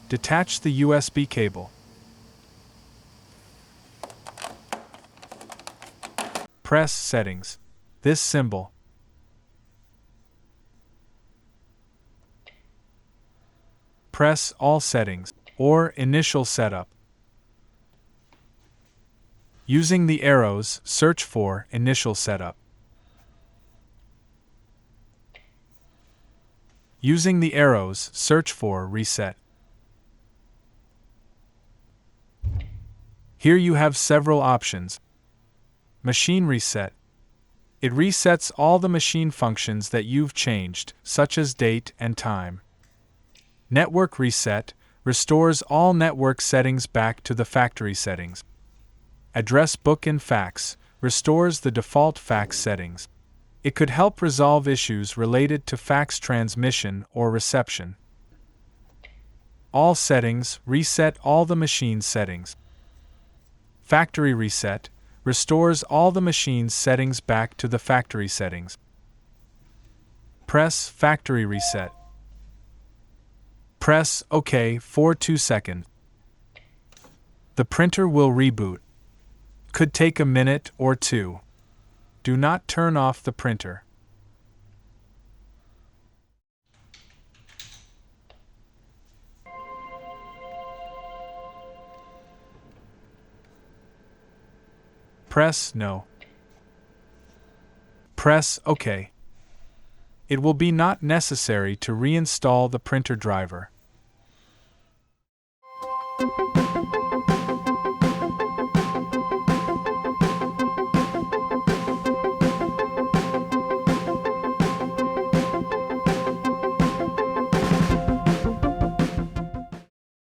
Detach the USB cable. Press Settings. This symbol. Press All Settings, or Initial Setup. Using the arrows, search for Initial Setup. Using the arrows, search for Reset. Here you have several options. Machine Reset. It resets all the machine functions that you've changed, such as date and time. Network Reset restores all network settings back to the factory settings. Address Book and Fax restores the default fax settings. It could help resolve issues related to fax transmission or reception. All Settings reset all the machine settings. Factory Reset restores all the machine's settings back to the factory settings. Press Factory Reset. Press OK for 2 seconds. The printer will reboot. Could take a minute or two. Do not turn off the printer. Press No. Press OK. It will be not necessary to reinstall the printer driver.